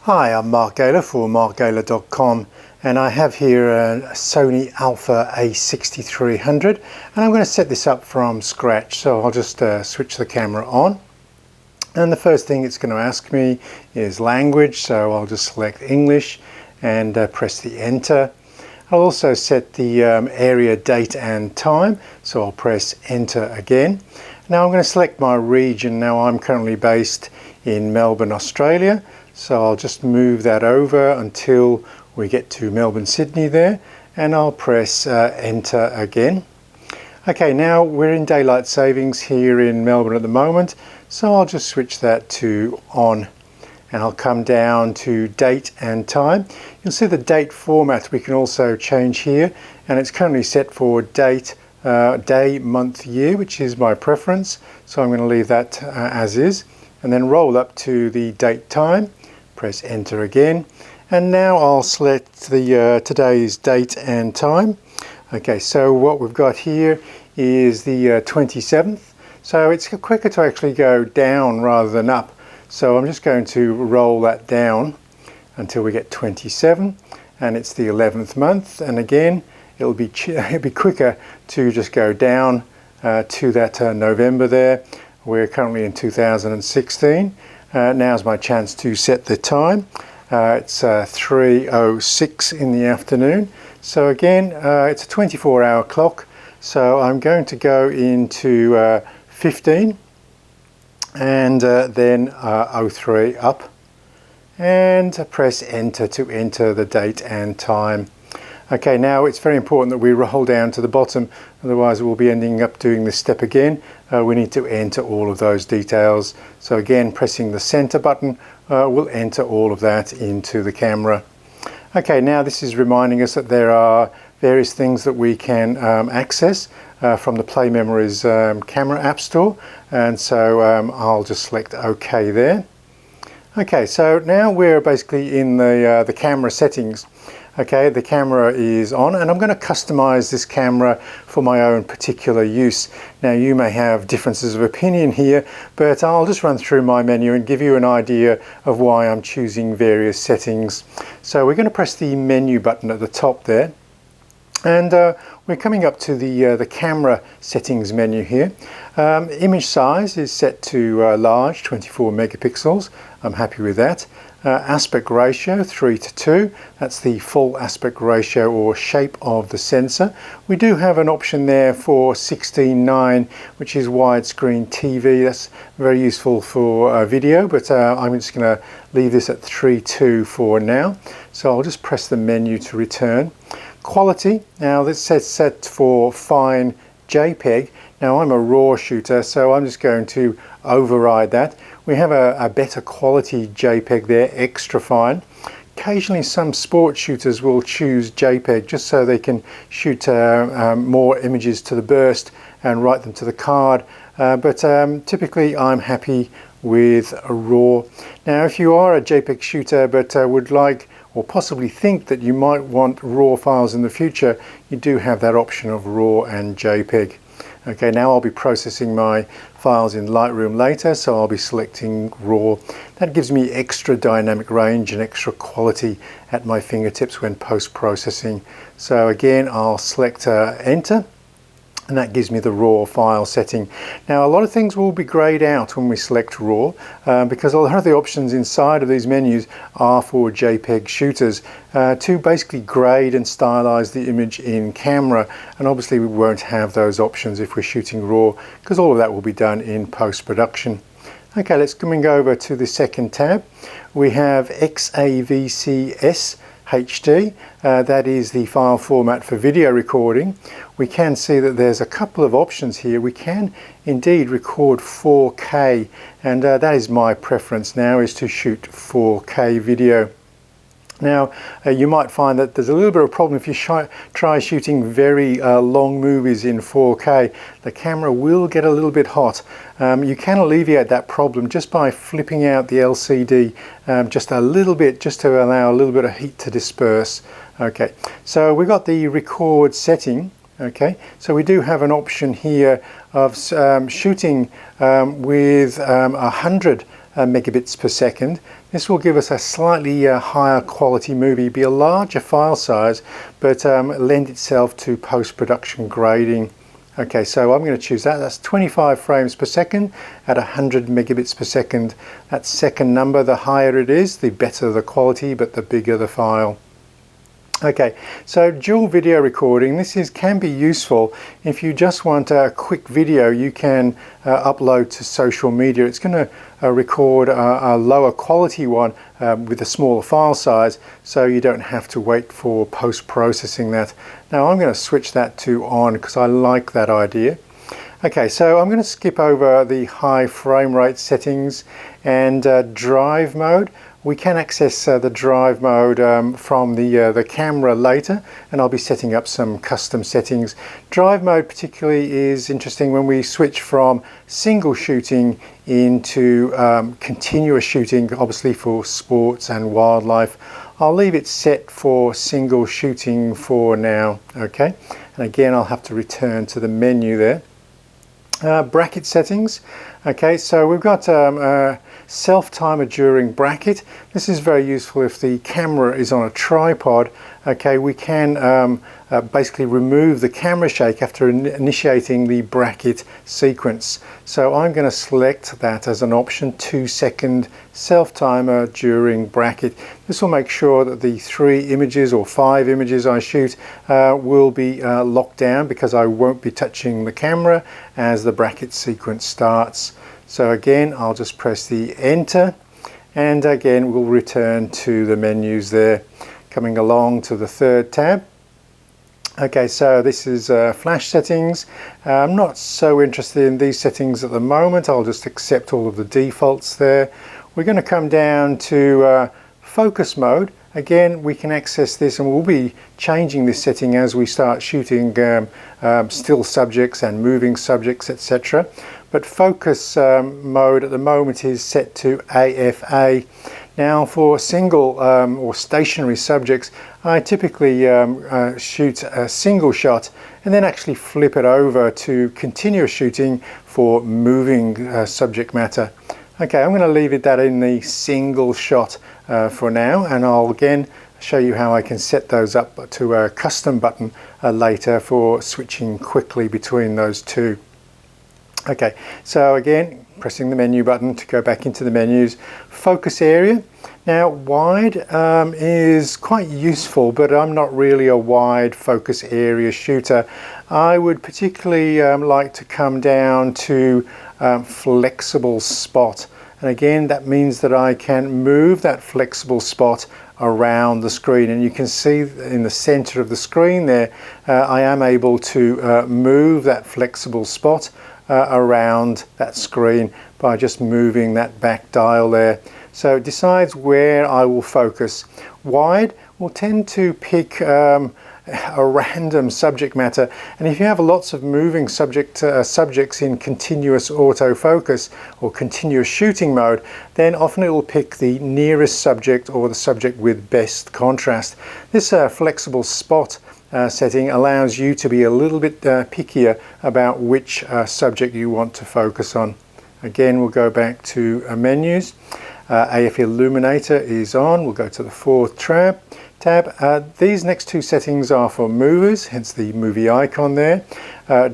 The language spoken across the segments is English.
Hi, I'm Mark Gaylor for markgaylor.com, and I have here a Sony Alpha A6300, and I'm going to set this up from scratch. So I'll just switch the camera on, and the first thing it's going to ask me is language, so I'll just select English and press the enter. I'll also set the area, date and time, so I'll press enter again. Now I'm going to select my region. Now I'm currently based in Melbourne, Australia, so I'll just move that over until we get to Melbourne, Sydney there, and I'll press enter again. Okay, now we're in daylight savings here in Melbourne at the moment, so I'll just switch that to on, and I'll come down to date and time. You'll see the date format we can also change here, and it's currently set for date, day, month, year, which is my preference, so I'm going to leave that as is, and then roll up to the date time, press enter again, and now I'll select the today's date and time. Okay, so what we've got here is the 27th, so it's quicker to actually go down rather than up, so I'm just going to roll that down until we get 27, and it's the 11th month, and again it'll be quicker to just go down to that November there. We're currently in 2016. Now's my chance to set the time. It's 3:06 in the afternoon. So again, it's a 24-hour clock. So I'm going to go into 15 and then 03 up, and press enter to enter the date and time. Okay, now it's very important that we roll down to the bottom, otherwise we'll be ending up doing this step again. We need to enter all of those details. So again, pressing the center button will enter all of that into the camera. Okay, now this is reminding us that there are various things that we can access from the Play Memories camera app store, and so I'll just select OK there. Okay, so now we're basically in the camera settings. Okay, the camera is on, and I'm going to customize this camera for my own particular use. Now you may have differences of opinion here, but I'll just run through my menu and give you an idea of why I'm choosing various settings. So we're going to press the menu button at the top there, and we're coming up to the camera settings menu here. Image size is set to large, 24 megapixels. I'm happy with that. Aspect ratio 3:2, that's the full aspect ratio or shape of the sensor. We do have an option there for 16:9, which is widescreen TV. That's very useful for video, but I'm just going to leave this at 3:2 for now. So I'll just press the menu to return. Quality, now this is set for fine JPEG. Now I'm a RAW shooter, so I'm just going to override that. We have a better quality JPEG there, extra fine. Occasionally some sports shooters will choose JPEG just so they can shoot more images to the burst and write them to the card, but typically I'm happy with a RAW. Now if you are a JPEG shooter but would like or possibly think that you might want RAW files in the future, you do have that option of RAW and JPEG. Okay, now I'll be processing my files in Lightroom later, so I'll be selecting RAW. That gives me extra dynamic range and extra quality at my fingertips when post-processing. So again, I'll select enter, and that gives me the RAW file setting. Now a lot of things will be grayed out when we select RAW because a lot of the options inside of these menus are for JPEG shooters to basically grade and stylize the image in camera, and obviously we won't have those options if we're shooting RAW because all of that will be done in post-production. Okay, let's come and go over to the second tab. We have XAVCS HD, that is the file format for video recording. We can see that there's a couple of options here. We can indeed record 4K, and that is my preference now, is to shoot 4K video. Now you might find that there's a little bit of a problem if you try shooting very long movies in 4K. The camera will get a little bit hot. You can alleviate that problem just by flipping out the LCD just a little bit, just to allow a little bit of heat to disperse. Okay, so we've got the record setting. Okay, so we do have an option here of shooting with 100 megabits per second. This will give us a slightly higher quality movie, be a larger file size, but lend itself to post-production grading. Okay, so I'm going to choose that. That's 25 frames per second at 100 megabits per second. That second number, the higher it is, the better the quality, but the bigger the file. Okay, so dual video recording, can be useful if you just want a quick video you can upload to social media. It's going to record a lower quality one with a smaller file size, so you don't have to wait for post-processing that. Now I'm going to switch that to on because I like that idea. Okay, so I'm going to skip over the high frame rate settings and drive mode. We can access the drive mode from the camera later, and I'll be setting up some custom settings. Drive mode particularly is interesting when we switch from single shooting into continuous shooting, obviously for sports and wildlife. I'll leave it set for single shooting for now, okay? And again, I'll have to return to the menu there. Bracket settings. Okay, so we've got self timer during bracket. This is very useful if the camera is on a tripod. Okay, we can basically remove the camera shake after initiating the bracket sequence. So I'm going to select that as an option, 2-second self timer during bracket. This will make sure that the 3 images or 5 images I shoot will be locked down, because I won't be touching the camera as the bracket sequence starts. So again, I'll just press the enter, and again we'll return to the menus there, coming along to the third tab. Okay, so this is flash settings. I'm not so interested in these settings at the moment. I'll just accept all of the defaults there. We're going to come down to focus mode. Again, we can access this, and we'll be changing this setting as we start shooting still subjects and moving subjects, etc. But focus mode at the moment is set to AFA. Now for single or stationary subjects, I typically shoot a single shot and then actually flip it over to continuous shooting for moving subject matter. Okay, I'm going to leave that in the single shot for now, and I'll again show you how I can set those up to a custom button later for switching quickly between those two. Okay, so again, pressing the menu button to go back into the menus. Focus area. Now wide is quite useful, but I'm not really a wide focus area shooter. I would particularly like to come down to flexible spot, and again that means that I can move that flexible spot around the screen, and you can see in the center of the screen there I am able to move that flexible spot around that screen by just moving that back dial there. So it decides where I will focus. Wide will tend to pick a random subject matter, and if you have lots of moving subjects in continuous autofocus or continuous shooting mode, then often it will pick the nearest subject or the subject with best contrast. This flexible spot setting allows you to be a little bit pickier about which subject you want to focus on. Again, we'll go back to menus. AF Illuminator is on. We'll go to the fourth tab. These next two settings are for movers, hence the movie icon there.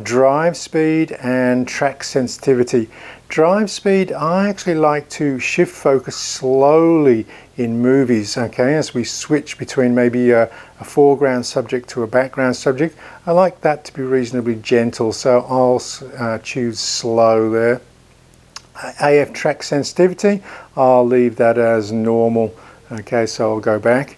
Drive speed and track sensitivity. Drive speed, I actually like to shift focus slowly in movies, okay, as we switch between maybe a foreground subject to a background subject. I like that to be reasonably gentle, so I'll choose slow there. AF track sensitivity, I'll leave that as normal. Okay, so I'll go back.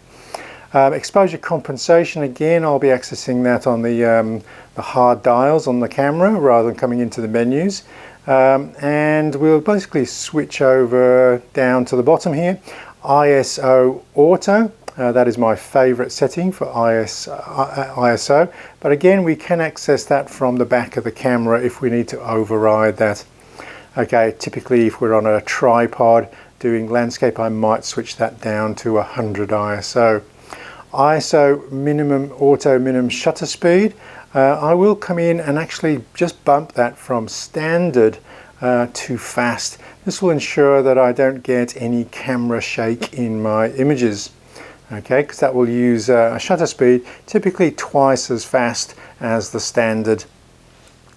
Exposure compensation, again, I'll be accessing that on the hard dials on the camera rather than coming into the menus. And we'll basically switch over down to the bottom here. ISO Auto, that is my favorite setting for ISO, but again we can access that from the back of the camera if we need to override that. Okay, typically if we're on a tripod doing landscape, I might switch that down to 100 ISO. ISO minimum auto minimum shutter speed. I will come in and actually just bump that from standard too fast. This will ensure that I don't get any camera shake in my images. Okay, because that will use a shutter speed typically twice as fast as the standard.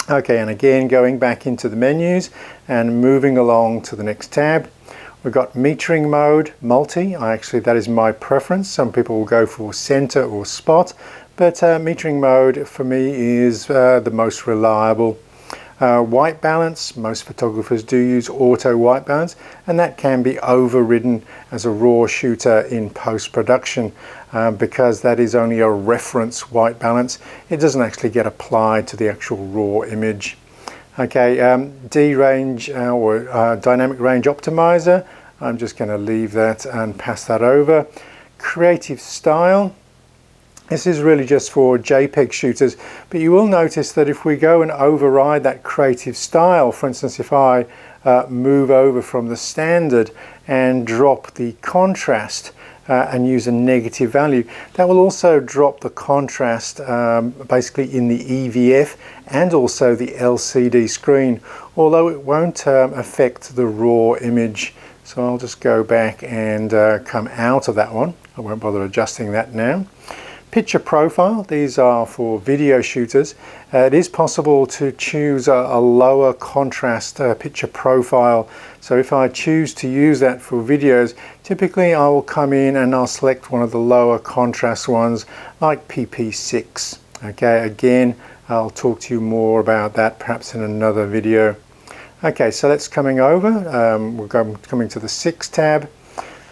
Okay, and again going back into the menus and moving along to the next tab. We've got metering mode, multi. That is my preference. Some people will go for center or spot, but metering mode for me is the most reliable. White balance, most photographers do use auto white balance, and that can be overridden as a raw shooter in post-production because that is only a reference white balance. It doesn't actually get applied to the actual raw image. Okay, D range or dynamic range optimizer, I'm just going to leave that and pass that over. Creative style. This is really just for JPEG shooters, but you will notice that if we go and override that creative style, for instance, if I move over from the standard and drop the contrast and use a negative value, that will also drop the contrast basically in the EVF and also the LCD screen, although it won't affect the raw image. So I'll just go back and come out of that one. I won't bother adjusting that now. Picture profile, these are for video shooters. It is possible to choose a lower contrast picture profile. So if I choose to use that for videos, typically I will come in and I'll select one of the lower contrast ones like PP6. Okay, again, I'll talk to you more about that perhaps in another video. Okay, so that's coming over. We're coming to the 6 tab.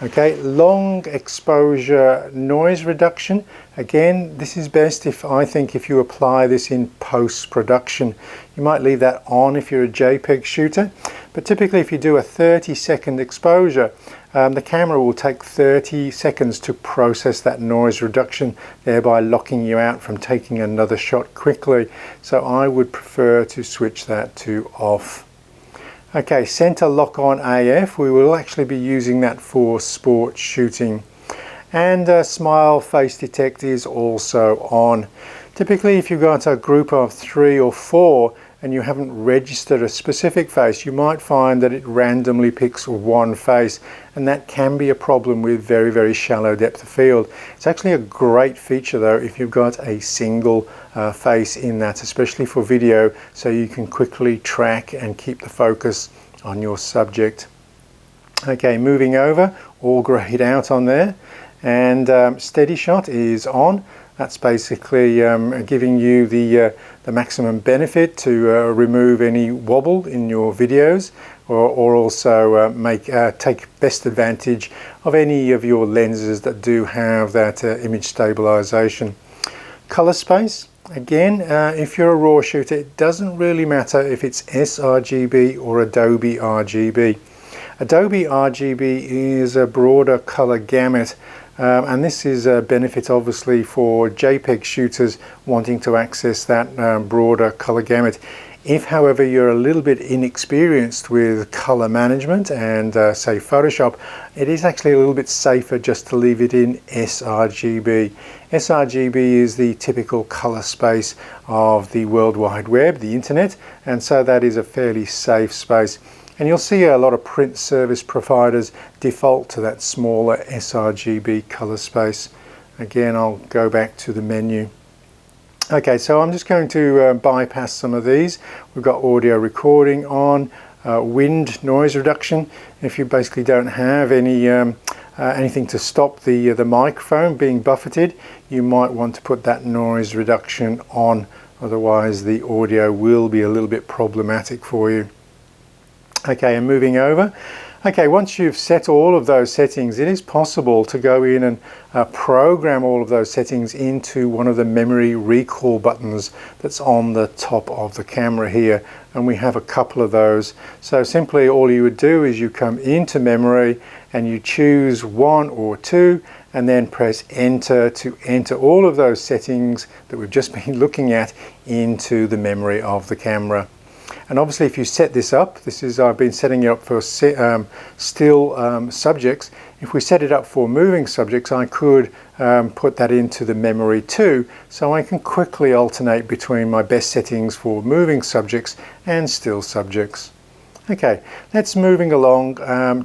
Okay, long exposure noise reduction. Again, this is best if you apply this in post-production. You might leave that on if you're a JPEG shooter, but typically if you do a 30-second exposure, the camera will take 30 seconds to process that noise reduction, thereby locking you out from taking another shot quickly. So I would prefer to switch that to off. Okay, center lock on AF, we will actually be using that for sport shooting. And smile face detect is also on. Typically if you've got a group of 3 or 4 and you haven't registered a specific face, you might find that it randomly picks one face, and that can be a problem with very, very shallow depth of field. It's actually a great feature though if you've got a single face in that, especially for video, so you can quickly track and keep the focus on your subject. Okay, moving over, all grayed out on there, and steady shot is on. That's basically giving you the maximum benefit to remove any wobble in your videos, or also take best advantage of any of your lenses that do have that image stabilization. Color space, again, if you're a RAW shooter, it doesn't really matter if it's sRGB or Adobe RGB. Adobe RGB is a broader color gamut, and this is a benefit obviously for JPEG shooters wanting to access that broader color gamut. If however you're a little bit inexperienced with color management and say Photoshop, it is actually a little bit safer just to leave it in sRGB. sRGB is the typical color space of the World Wide Web, the internet, and so that is a fairly safe space. And you'll see a lot of print service providers default to that smaller sRGB color space. Again, I'll go back to the menu. Okay, so I'm just going to bypass some of these. We've got audio recording on, wind noise reduction. If you basically don't have any anything to stop the microphone being buffeted, you might want to put that noise reduction on. Otherwise, the audio will be a little bit problematic for you. Okay, and moving over. Okay, once you've set all of those settings, it is possible to go in and program all of those settings into one of the memory recall buttons that's on the top of the camera here, and we have a couple of those. So simply all you would do is you come into memory and you choose 1 or 2 and then press enter to enter all of those settings that we've just been looking at into the memory of the camera. And obviously if you set this up, I've been setting it up for still subjects. If we set it up for moving subjects, I could put that into the memory too, so I can quickly alternate between my best settings for moving subjects and still subjects. Okay, that's moving along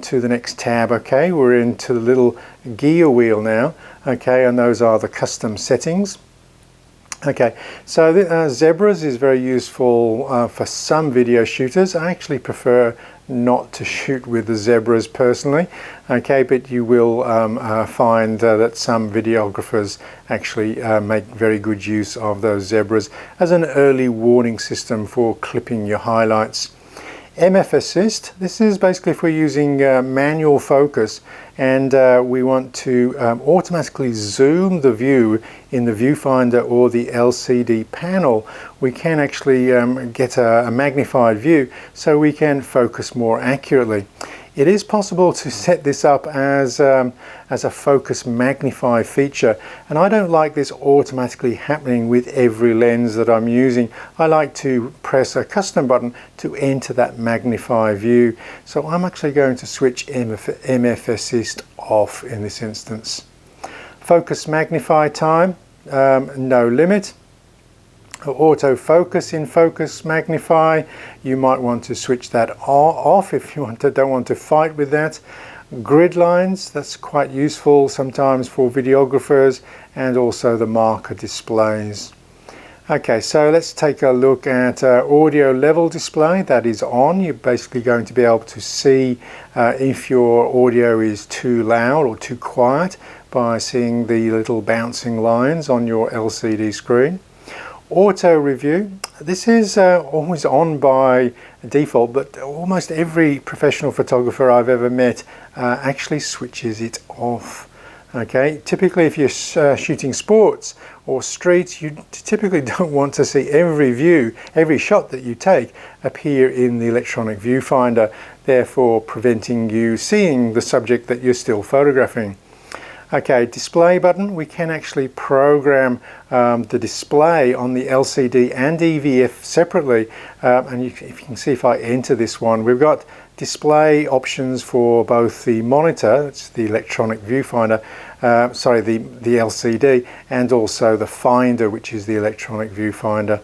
to the next tab. Okay, we're into the little gear wheel now. Okay, and those are the custom settings. Okay, so zebras is very useful for some video shooters. I actually prefer not to shoot with the zebras personally, okay, but you will find that some videographers actually make very good use of those zebras as an early warning system for clipping your highlights. MF Assist, this is basically if we're using manual focus and we want to automatically zoom the view in the viewfinder or the LCD panel. We can actually get a magnified view so we can focus more accurately. It is possible to set this up as a focus magnify feature, and I don't like this automatically happening with every lens that I'm using. I like to press a custom button to enter that magnify view. So I'm actually going to switch MF Assist off in this instance. Focus magnify time, no limit. Autofocus in focus magnify, you might want to switch that off if you don't want to fight with that. Grid lines, that's quite useful sometimes for videographers, and also the marker displays. Okay, so let's take a look at audio level display. That is on. You're basically going to be able to see if your audio is too loud or too quiet by seeing the little bouncing lines on your LCD screen. Auto review, this is always on by default, but almost every professional photographer I've ever met actually switches it off. Okay, typically if you're shooting sports or streets, you typically don't want to see every view, every shot that you take appear in the electronic viewfinder, therefore preventing you seeing the subject that you're still photographing. Okay, display button, we can actually program the display on the LCD and EVF separately, and if you can see if I enter this one, we've got display options for both the monitor, that's the electronic viewfinder, the LCD, and also the finder, which is the electronic viewfinder.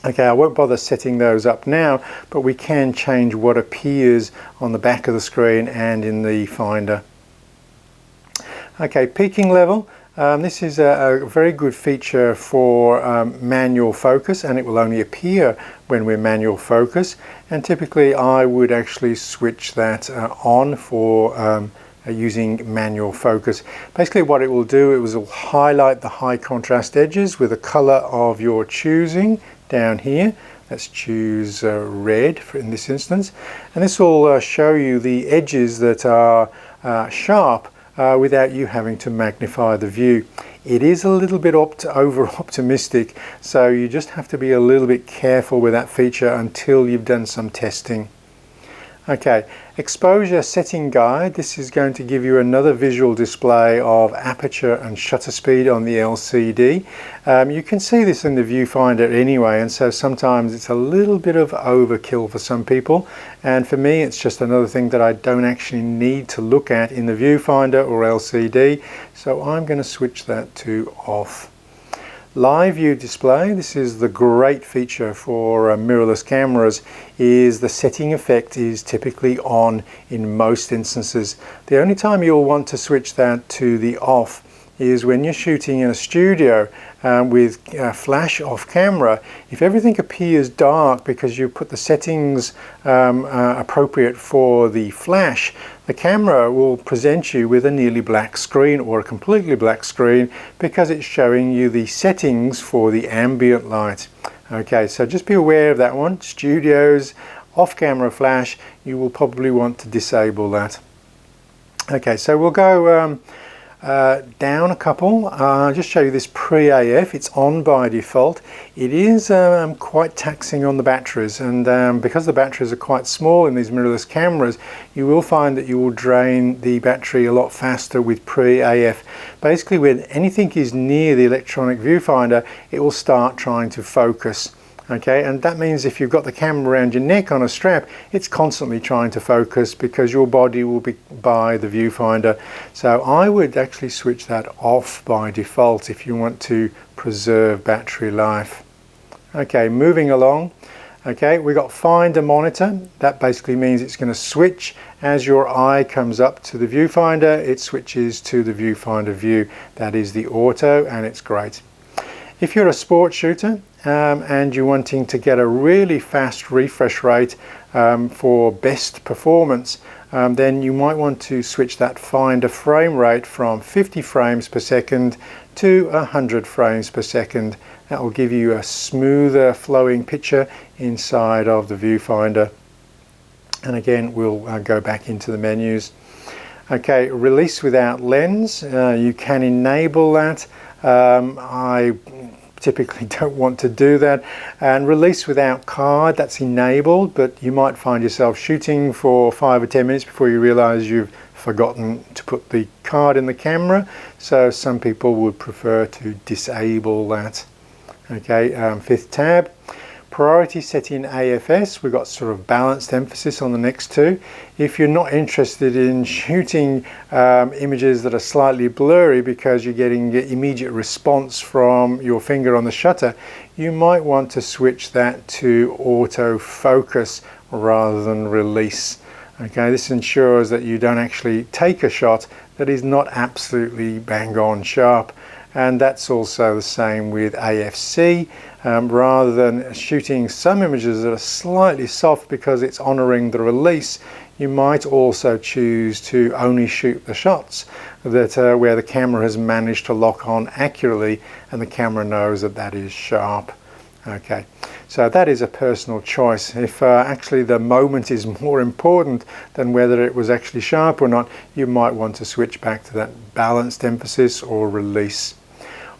Okay, I won't bother setting those up now, but we can change what appears on the back of the screen and in the finder. Okay, peaking level. This is a very good feature for manual focus, and it will only appear when we're manual focus. And typically I would actually switch that on for using manual focus. Basically what it will do, it will highlight the high contrast edges with a color of your choosing down here. Let's choose red in this instance. And this will show you the edges that are sharp without you having to magnify the view. It is a little bit over optimistic, so you just have to be a little bit careful with that feature until you've done some testing. Okay, exposure setting guide. This is going to give you another visual display of aperture and shutter speed on the LCD. You can see this in the viewfinder anyway, and so sometimes it's a little bit of overkill for some people, and for me it's just another thing that I don't actually need to look at in the viewfinder or LCD, so I'm going to switch that to off. Live view display, this is the great feature for mirrorless cameras, is the setting effect is typically on in most instances. The only time you'll want to switch that to the off is when you're shooting in a studio with flash off camera. If everything appears dark because you put the settings appropriate for the flash, the camera will present you with a nearly black screen or a completely black screen because it's showing you the settings for the ambient light. Okay, so just be aware of that one. Studios, off-camera flash, you will probably want to disable that. Okay, so we'll go down a couple. I'll just show you this pre-AF. It's on by default. It is quite taxing on the batteries, and because the batteries are quite small in these mirrorless cameras, you will find that you will drain the battery a lot faster with pre-AF. Basically, when anything is near the electronic viewfinder, it will start trying to focus. Okay, and that means if you've got the camera around your neck on a strap, it's constantly trying to focus because your body will be by the viewfinder. So I would actually switch that off by default if you want to preserve battery life. Okay, moving along. Okay, we got finder monitor. That basically means it's going to switch as your eye comes up to the viewfinder. It switches to the viewfinder view. That is the auto, and it's great. If you're a sports shooter and you're wanting to get a really fast refresh rate for best performance, then you might want to switch that finder frame rate from 50 frames per second to 100 frames per second. That will give you a smoother flowing picture inside of the viewfinder. And again, we'll go back into the menus. Okay, release without lens, you can enable that. I typically don't want to do that. And release without card, that's enabled, but you might find yourself shooting for 5 or 10 minutes before you realize you've forgotten to put the card in the camera. So some people would prefer to disable that. Okay, 5th tab. Priority set in AFS, we've got sort of balanced emphasis on the next two. If you're not interested in shooting images that are slightly blurry because you're getting immediate response from your finger on the shutter, you might want to switch that to autofocus rather than release. Okay, this ensures that you don't actually take a shot that is not absolutely bang on sharp. And that's also the same with AFC. Rather than shooting some images that are slightly soft because it's honoring the release, you might also choose to only shoot the shots that where the camera has managed to lock on accurately and the camera knows that that is sharp. Okay, so that is a personal choice. If actually the moment is more important than whether it was actually sharp or not, you might want to switch back to that balanced emphasis or release.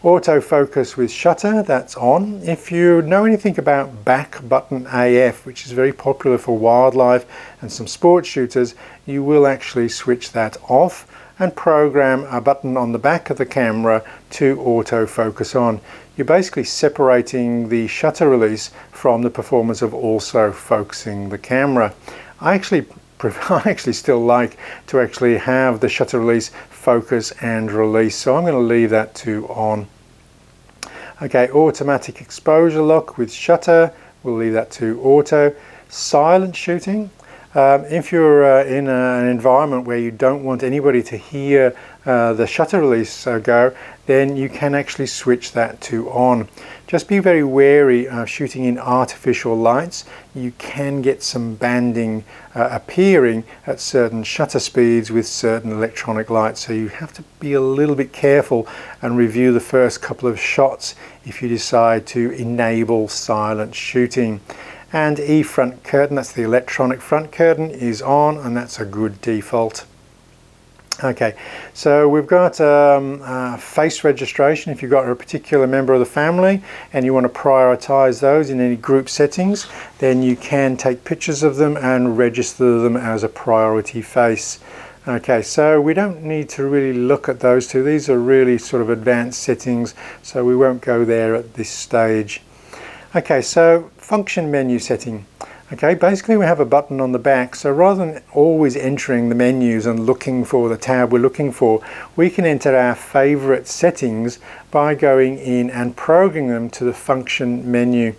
Autofocus with shutter, that's on. If you know anything about back button AF, which is very popular for wildlife and some sports shooters, you will actually switch that off and program a button on the back of the camera to autofocus on. You're basically separating the shutter release from the performance of also focusing the camera. I actually still like to actually have the shutter release, focus and release, so I'm going to leave that to on. Okay, automatic exposure lock with shutter, we'll leave that to auto. Silent shooting, if you're in an environment where you don't want anybody to hear the shutter release go, then you can actually switch that to on. Just be very wary of shooting in artificial lights. You can get some banding appearing at certain shutter speeds with certain electronic lights, so you have to be a little bit careful and review the first couple of shots if you decide to enable silent shooting. And E-front curtain, that's the electronic front curtain, is on, and that's a good default. Okay, so we've got face registration. If you've got a particular member of the family and you want to prioritize those in any group settings, then you can take pictures of them and register them as a priority face. Okay, so we don't need to really look at those two. These are really sort of advanced settings, so we won't go there at this stage. Okay, so function menu setting. Okay, basically we have a button on the back, so rather than always entering the menus and looking for the tab we're looking for, we can enter our favorite settings by going in and programming them to the function menu.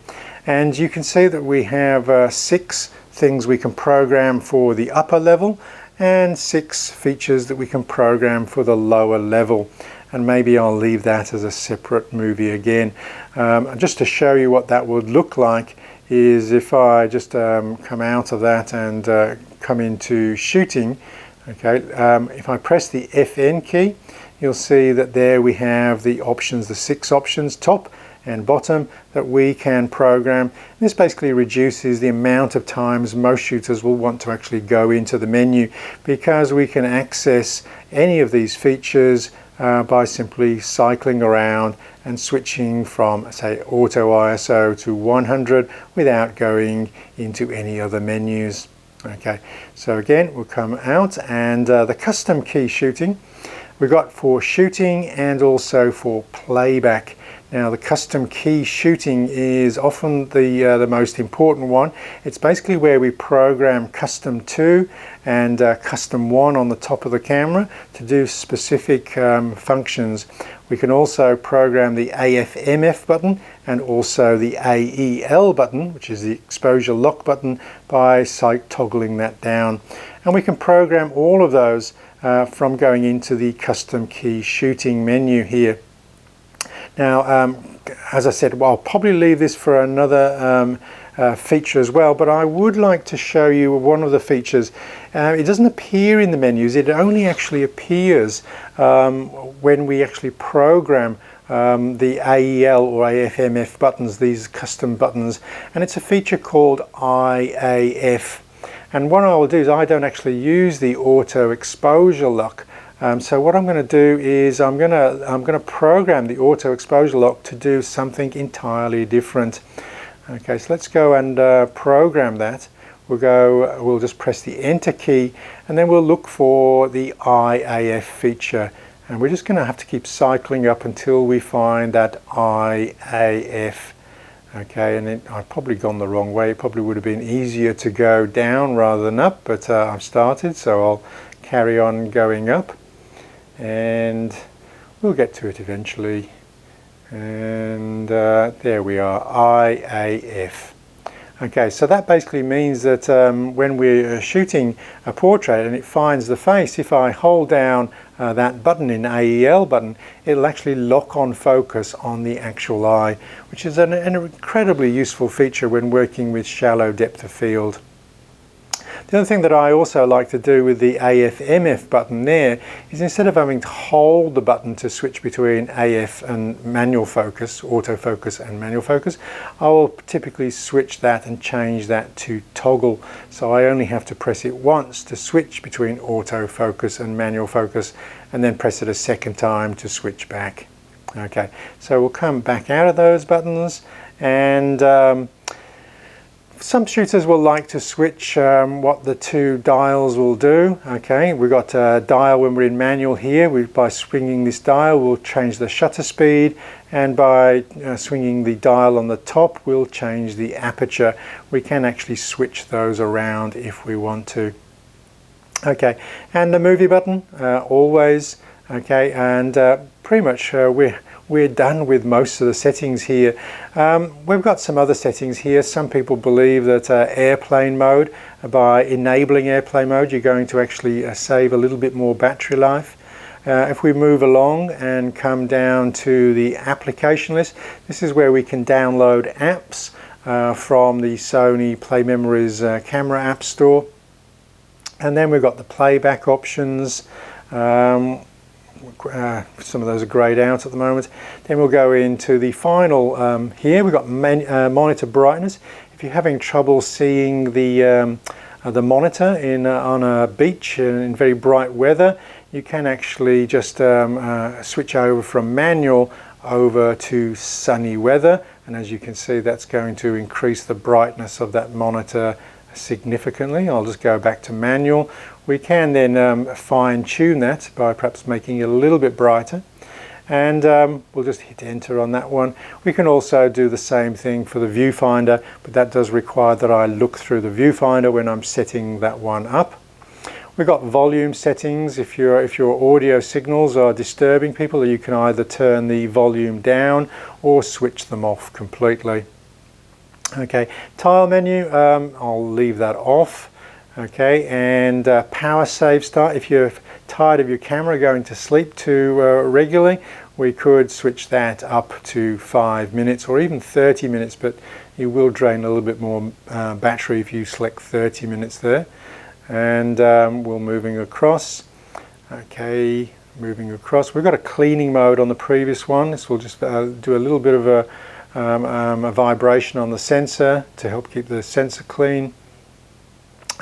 And you can see that we have 6 things we can program for the upper level and 6 features that we can program for the lower level. And maybe I'll leave that as a separate movie again. Just to show you what that would look like is if I just come out of that and come into shooting. Okay, if I press the FN key, you'll see that there we have the options, the 6 options, top and bottom, that we can program. This basically reduces the amount of times most shooters will want to actually go into the menu, because we can access any of these features by simply cycling around and switching from, say, auto ISO to 100 without going into any other menus. Okay, so again we'll come out, and the custom key shooting we've got for shooting and also for playback. Now the custom key shooting is often the most important one. It's basically where we program custom 2 and custom 1 on the top of the camera to do specific functions. We can also program the AF/MF button and also the AEL button, which is the exposure lock button, by toggling that down. And we can program all of those from going into the custom key shooting menu here. Now, as I said, well, I'll probably leave this for another feature as well, but I would like to show you one of the features. It doesn't appear in the menus, it only actually appears when we actually program the AEL or AF/MF buttons, these custom buttons, and it's a feature called IAF. And what I will do is I don't actually use the auto exposure lock. So what I'm going to do is I'm going to program the auto exposure lock to do something entirely different. Okay, so let's go and program that. We'll just press the enter key, and then we'll look for the IAF feature. And we're just going to have to keep cycling up until we find that IAF. Okay, and I've probably gone the wrong way. It probably would have been easier to go down rather than up, but I've started, so I'll carry on going up. And we'll get to it eventually, and there we are, IAF. Okay, so that basically means that when we're shooting a portrait and it finds the face, if I hold down that button in AEL button, it'll actually lock on focus on the actual eye, which is an incredibly useful feature when working with shallow depth of field. The other thing that I also like to do with the AF/MF button there is, instead of having to hold the button to switch between AF and manual focus, autofocus and manual focus, I will typically switch that and change that to toggle. So I only have to press it once to switch between autofocus and manual focus, and then press it a second time to switch back. Okay, so we'll come back out of those buttons, and some shooters will like to switch what the two dials will do. Okay, we've got a dial when we're in manual here. By swinging this dial, we'll change the shutter speed, and by swinging the dial on the top, we'll change the aperture. We can actually switch those around if we want to. Okay, and the movie button, always. Okay, and pretty much we're done with most of the settings here. We've got some other settings here. Some people believe that airplane mode, by enabling airplane mode, you're going to actually save a little bit more battery life. If we move along and come down to the application list, this is where we can download apps from the Sony Play Memories camera app store. And then we've got the playback options. Some of those are grayed out at the moment. Then we'll go into the final here. We've got monitor brightness. If you're having trouble seeing the monitor on a beach in very bright weather, you can actually just switch over from manual over to sunny weather, and as you can see, that's going to increase the brightness of that monitor significantly. I'll just go back to manual. We can then fine-tune that by perhaps making it a little bit brighter, and we'll just hit enter on that one. We can also do the same thing for the viewfinder, but that does require that I look through the viewfinder when I'm setting that one up. We've got volume settings. If your audio signals are disturbing people, you can either turn the volume down or switch them off completely. Okay, tile menu, I'll leave that off. Okay, and power save start. If you're tired of your camera going to sleep too regularly, we could switch that up to 5 minutes or even 30 minutes, but you will drain a little bit more battery if you select 30 minutes there. And we're moving across. Okay, moving across. We've got a cleaning mode on the previous one. This will just do a little bit of a vibration on the sensor to help keep the sensor clean.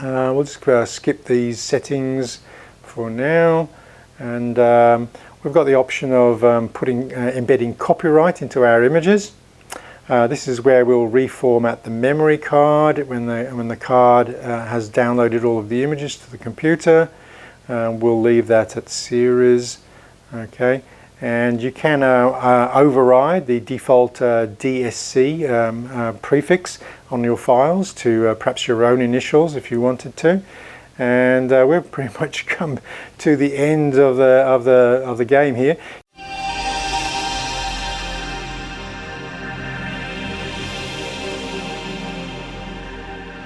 We'll just skip these settings for now, and we've got the option of embedding copyright into our images. This is where we'll reformat the memory card when the card has downloaded all of the images to the computer. We'll leave that at series. Okay, and you can override the default DSC prefix on your files to perhaps your own initials if you wanted to. And we've pretty much come to the end of the game here.